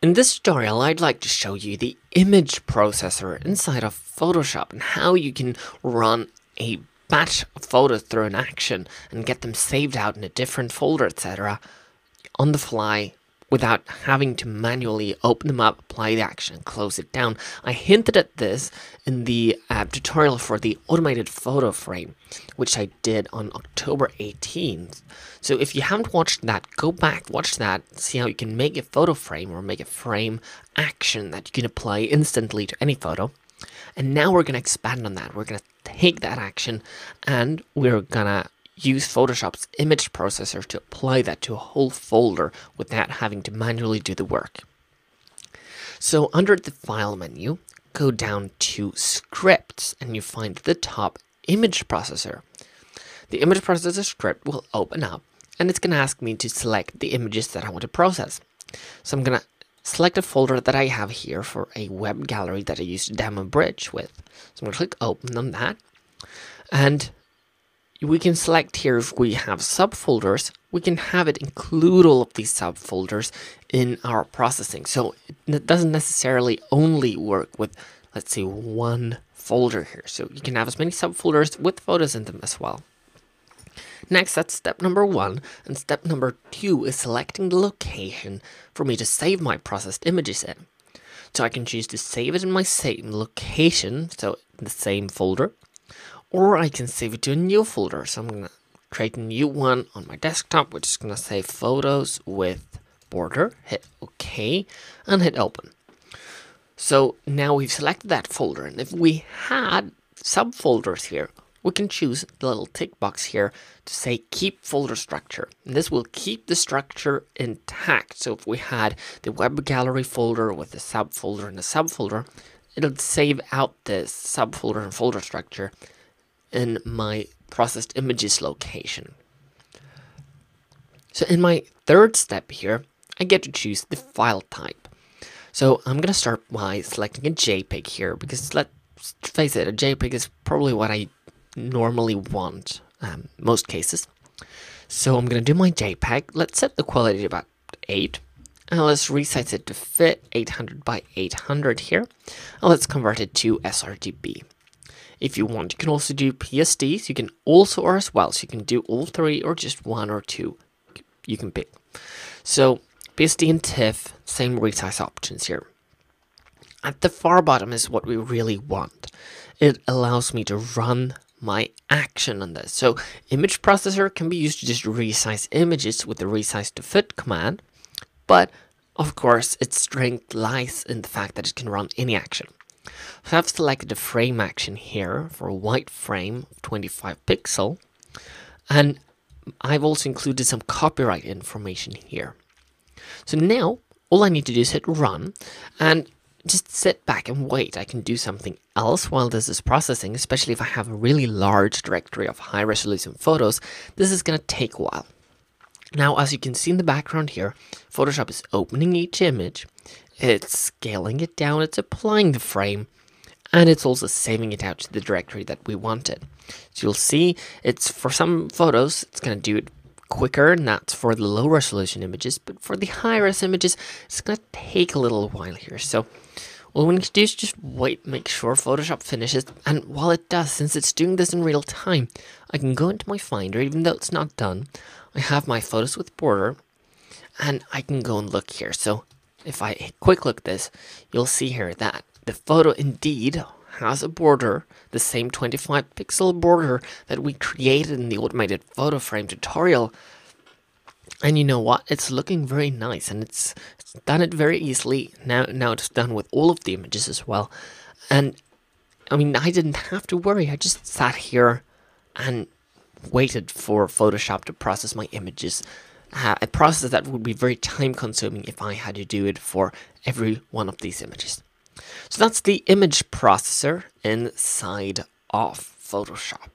In this tutorial, I'd like to show you the image processor inside of Photoshop and how you can run a batch of photos through an action and get them saved out in a different folder, etc. on the fly without having to manually open them up, apply the action, and close it down. I hinted at this in the tutorial for the automated photo frame, which I did on October 18th. So if you haven't watched that, go back, watch that, see how you can make a photo frame or make a frame action that you can apply instantly to any photo. And now we're going to expand on that. We're going to take that action and we're going to use Photoshop's image processor to apply that to a whole folder without having to manually do the work. So under the File menu, go down to Scripts and you find the top image processor. The image processor script will open up and it's going to ask me to select the images that I want to process. So I'm going to select a folder that I have here for a web gallery that I used to demo Bridge with. So I'm going to click Open on that. And we can select here if we have subfolders, we can have it include all of these subfolders in our processing. So it doesn't necessarily only work with, let's say, one folder here. So you can have as many subfolders with photos in them as well. Next, that's step number 1, and step number 2 is selecting the location for me to save my processed images in. So I can choose to save it in my same location, so in the same folder, or I can save it to a new folder. So I'm going to create a new one on my desktop, which is going to say photos with border, hit OK, and hit open. So now we've selected that folder, and if we had subfolders here, we can choose the little tick box here to say keep folder structure. And this will keep the structure intact. So if we had the web gallery folder with a subfolder and a subfolder, it'll save out this subfolder and folder structure in my processed images location. So in my third step here, I get to choose the file type. So I'm going to start by selecting a JPEG here because let's face it, a JPEG is probably what I normally want most cases. So I'm going to do my JPEG. Let's set the quality to about 8 and let's resize it to fit 800 by 800 here, and let's convert it to sRGB. If you want, you can also do PSDs. You can also, or as well, so you can do all 3 or just 1 or 2. You can pick. So PSD and TIFF, same resize options here. At the far bottom is what we really want. It allows me to run my action on this. So image processor can be used to just resize images with the resize to fit command, but of course its strength lies in the fact that it can run any action. So I've selected a frame action here for a white frame of 25 pixel, and I've also included some copyright information here. So now all I need to do is hit run and just sit back and wait. I can do something else while this is processing, especially if I have a really large directory of high resolution photos. This is going to take a while. Now, as you can see in the background here, Photoshop is opening each image, it's scaling it down, it's applying the frame, and it's also saving it out to the directory that we wanted. So you'll see it's for some photos, it's going to do it quicker, and that's for the low resolution images, but for the high res images, it's going to take a little while here. So all we need to do is just wait, make sure Photoshop finishes, and while it does, since it's doing this in real time, I can go into my Finder, even though it's not done. I have my photos with border, and I can go and look here. So if I quick look this, you'll see here that the photo indeed has a border, the same 25 pixel border that we created in the automated photo frame tutorial. And you know what? It's looking very nice, and it's done it very easily. Now it's done with all of the images as well. And I mean, I didn't have to worry. I just sat here and waited for Photoshop to process my images. A process that would be very time consuming if I had to do it for every one of these images. So that's the image processor inside of Photoshop.